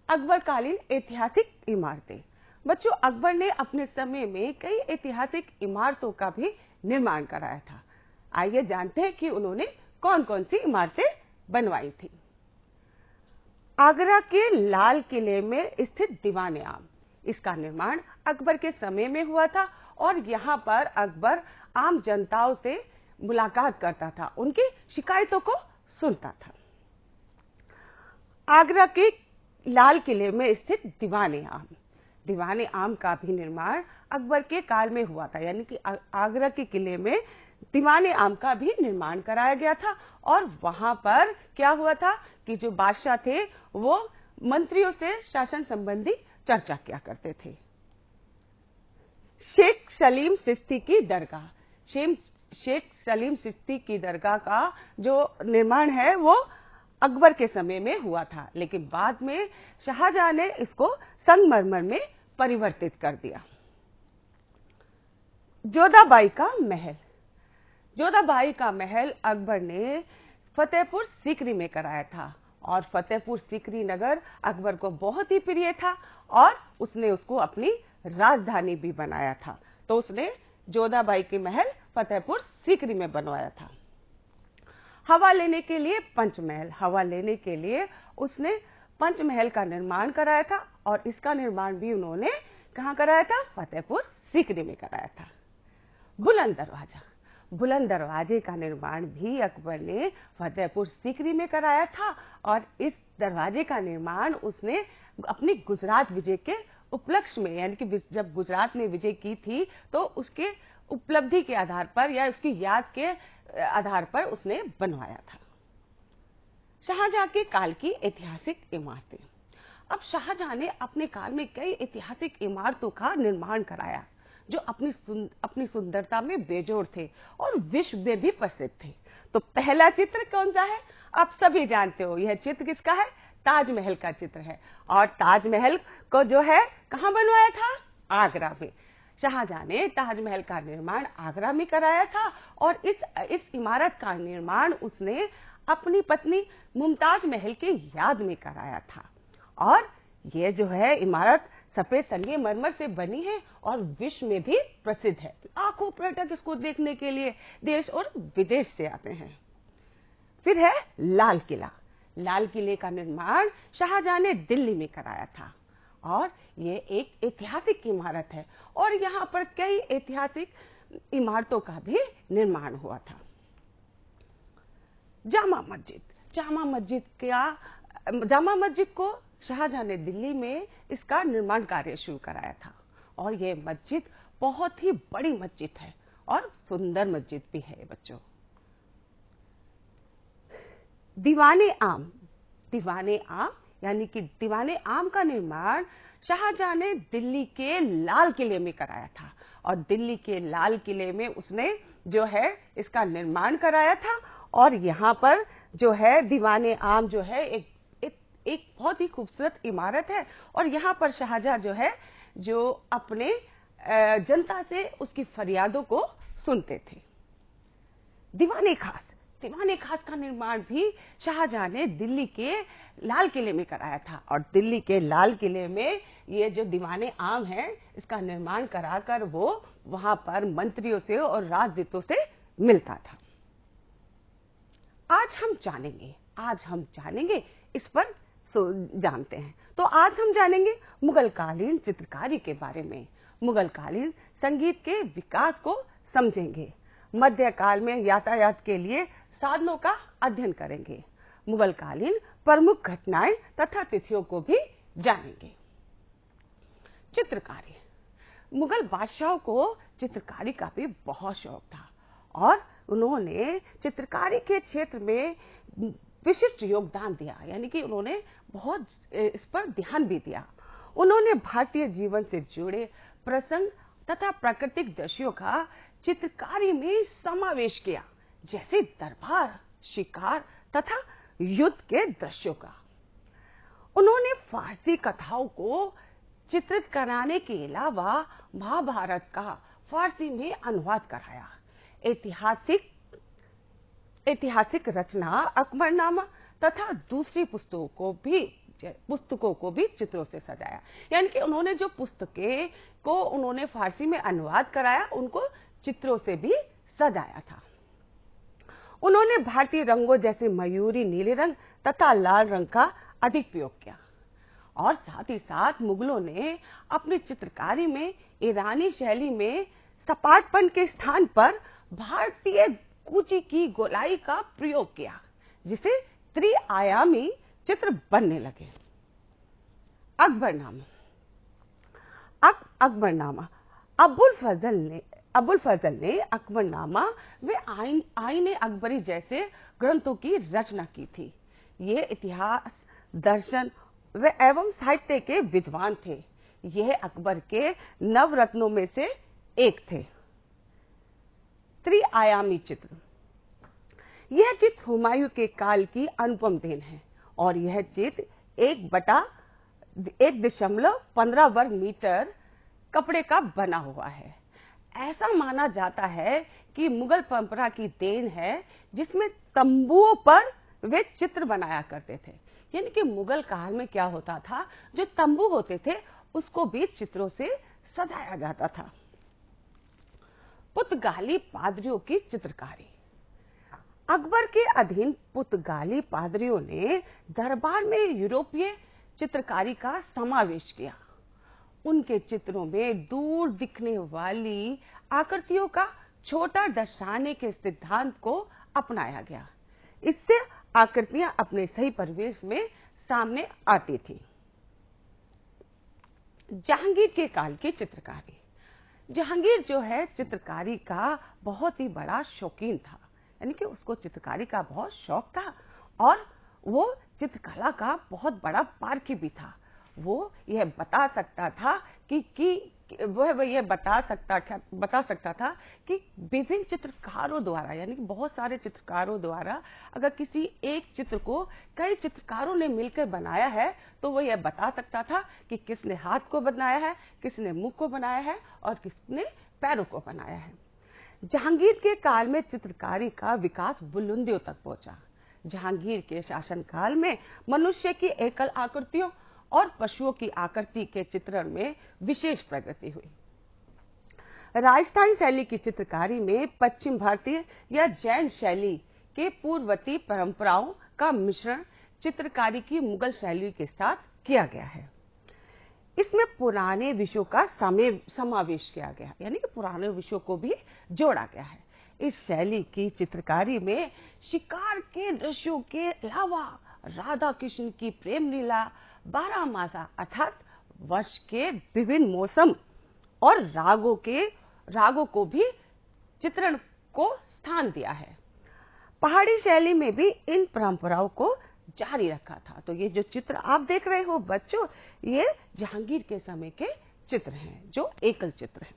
अकबरकालीन ऐतिहासिक इमारतें। बच्चों, अकबर ने अपने समय में कई ऐतिहासिक इमारतों का भी निर्माण कराया था। आइए जानते हैं कि उन्होंने कौन कौन सी इमारतें बनवाई थी। आगरा के लाल किले में स्थित दीवाने आम, इसका निर्माण अकबर के समय में हुआ था और यहाँ पर अकबर आम जनताओं से मुलाकात करता था, उनकी शिकायतों को सुनता था। आगरा के लाल किले में स्थित दीवाने आम का भी निर्माण अकबर के काल में हुआ था, यानी कि आगरा के किले में दीवाने आम का भी निर्माण कराया गया था। और वहां पर क्या हुआ था कि जो बादशाह थे वो मंत्रियों से शासन संबंधी चर्चा किया करते थे। शेख सलीम चिश्ती की दरगाह, शेख सलीम चिश्ती की दरगाह का जो निर्माण है वो अकबर के समय में हुआ था, लेकिन बाद में शाहजहां ने इसको संगमरमर में परिवर्तित कर दिया। जोधाबाई का महल अकबर ने फतेहपुर सीकरी में कराया था और फतेहपुर सीकरी नगर अकबर को बहुत ही प्रिय था और उसने उसको अपनी राजधानी भी बनाया था। तो उसने जोधाबाई के महल फतेहपुर सीकरी में बनवाया था। हवा लेने के लिए उसने पंचमहल का निर्माण कराया था और इसका निर्माण भी उन्होंने कहां कराया था? फतेहपुर सीकरी में कराया था। बुलंद दरवाजे का निर्माण भी अकबर ने फतेहपुर सीकरी में कराया था और इस दरवाजे का निर्माण उसने अपनी गुजरात विजय के उपलक्ष्य में, यानी कि जब गुजरात ने विजय की थी तो उसके उपलब्धि के आधार पर या उसकी याद के आधार पर उसने बनवाया था। शाहजहां के काल की ऐतिहासिक इमारतें। अब शाहजहां ने अपने काल में कई ऐतिहासिक इमारतों का निर्माण कराया जो अपनी सुंदरता में बेजोड़ थे और विश्व में भी प्रसिद्ध थे। तो पहला चित्र कौन सा है? आप सभी जानते हो, यह चित्र किसका है? ताजमहल का चित्र है। और ताजमहल को जो है कहां बनवाया था? आगरा में। शाहजहां ने ताजमहल का निर्माण आगरा में कराया था और इस इमारत का निर्माण उसने अपनी पत्नी मुमताज महल के याद में कराया था। और यह जो है इमारत सफेद संगमरमर से बनी है और विश्व में भी प्रसिद्ध है। लाखों पर्यटक इसको देखने के लिए देश और विदेश से आते हैं। फिर है लाल किले का निर्माण शाहजहां ने दिल्ली में कराया था और ये एक ऐतिहासिक इमारत है और यहाँ पर कई ऐतिहासिक इमारतों का भी निर्माण हुआ था। जामा मस्जिद को शाहजहां ने दिल्ली में इसका निर्माण कार्य शुरू कराया था और यह मस्जिद बहुत ही बड़ी मस्जिद है और सुंदर मस्जिद भी है। बच्चों, दीवाने आम यानी कि दीवाने आम का निर्माण शाहजहां ने दिल्ली के लाल किले में कराया था और दिल्ली के लाल किले में उसने जो है इसका निर्माण कराया था। और यहाँ पर जो है दीवाने आम जो है एक बहुत ही खूबसूरत इमारत है और यहाँ पर शाहजहां जो है जो अपने जनता से उसकी फरियादों को सुनते थे। दीवाने खास का निर्माण भी शाहजहां ने दिल्ली के लाल किले में कराया था और दिल्ली के लाल किले में ये जो दीवाने आम है इसका निर्माण कराकर वो वहां पर मंत्रियों से और राजदूतों से मिलता था। आज हम जानेंगे इस पर जानते हैं। तो आज हम जानेंगे मुगलकालीन चित्रकारी के बारे में, मुगलकालीन संगीत के विकास को समझेंगे, मध्यकाल में यातायात के लिए साधनों का अध्ययन करेंगे, मुगलकालीन प्रमुख घटनाएं तथा तिथियों को भी जानेंगे। चित्रकारी। मुगल बादशाहों को चित्रकारी का भी बहुत शौक था और उन्होंने चित्रकारी के क्षेत्र में विशिष्ट योगदान दिया, यानी कि उन्होंने बहुत इस पर ध्यान भी दिया। उन्होंने भारतीय जीवन से जुड़े प्रसंग तथा प्राकृतिक दृश्यों का चित्रकारी में समावेश किया, जैसे दरबार, शिकार तथा युद्ध के दृश्यों का। उन्होंने फारसी कथाओं को चित्रित कराने के अलावा महाभारत का फारसी में अनुवाद कराया। ऐतिहासिक रचना अकबरनामा तथा दूसरी पुस्तकों को भी पुस्तकों को भी चित्रों से सजाया। यानी कि उन्होंने जो पुस्तकें को उन्होंने फारसी में अनुवाद कराया, उनको चित्रों से भी सजाया था। उन्होंने भारतीय रंगों जैसे मयूरी नीले रंग तथा लाल रंग का अधिक प्रयोग किया और साथ ही साथ मुगलों ने अपनी चित्रकारी में ईरानी शैली में सपाटपन के स्थान पर भारतीय कूची की गोलाई का प्रयोग किया, जिसे त्रिआयामी चित्र बनने लगे। अकबरनामा। अकबरनामा अबुल फजल ने अकबरनामा व आईने अकबरी जैसे ग्रंथों की रचना की थी। ये इतिहास, दर्शन व एवं साहित्य के विद्वान थे। यह अकबर के नवरत्नों में से एक थे। त्रिआयामी चित्र। यह चित्र हुमायूं के काल की अनुपम देन है और यह चित्र 1.15 वर्ग मीटर कपड़े का बना हुआ है। ऐसा माना जाता है कि मुगल परंपरा की देन है, जिसमें तंबुओं पर वे चित्र बनाया करते थे। यानी कि मुगल काल में क्या होता था, जो तंबू होते थे उसको भी चित्रों से सजाया जाता था। पुर्तगाली पादरियों की चित्रकारी। अकबर के अधीन पुर्तगाली पादरियों ने दरबार में यूरोपीय चित्रकारी का समावेश किया। उनके चित्रों में दूर दिखने वाली आकृतियों का छोटा दर्शाने के सिद्धांत को अपनाया गया। इससे आकृतियां अपने सही परिवेश में सामने आती थी। जहांगीर के काल की चित्रकारी। जहांगीर जो है चित्रकारी का बहुत ही बड़ा शौकीन था, यानी कि उसको चित्रकारी का बहुत शौक था और वो चित्रकला का बहुत बड़ा पारखी भी था। वो यह बता सकता था कि वह यह बता सकता था कि विभिन्न चित्रकारों द्वारा, यानी कि बहुत सारे चित्रकारों द्वारा अगर किसी एक चित्र को कई चित्रकारों ने मिलकर बनाया है तो वो यह बता सकता था कि किसने हाथ को बनाया है, किसने मुंह को बनाया है और किसने पैरों को बनाया है। जहांगीर के काल में चित्रकारी का विकास बुलंदियों तक पहुंचा। जहांगीर के शासनकाल में मनुष्य की एकल आकृतियों और पशुओं की आकृति के चित्रण में विशेष प्रगति हुई। राजस्थानी शैली की चित्रकारी में पश्चिम भारतीय या जैन शैली के पूर्ववर्ती परंपराओं का मिश्रण चित्रकारी की मुगल शैली के साथ किया गया है। इसमें पुराने विषयों का समावेश किया गया, यानी कि पुराने विषयों को भी जोड़ा गया है। इस शैली की चित्रकारी में शिकार के दृश्यों के अलावा राधा कृष्ण की प्रेम लीला, 12 मासा अर्थात वर्ष के विभिन्न मौसम और रागों को भी चित्रण को स्थान दिया है। पहाड़ी शैली में भी इन परंपराओं को जारी रखा था। तो ये जो चित्र आप देख रहे हो बच्चों, ये जहांगीर के समय के चित्र हैं, जो एकल चित्र हैं।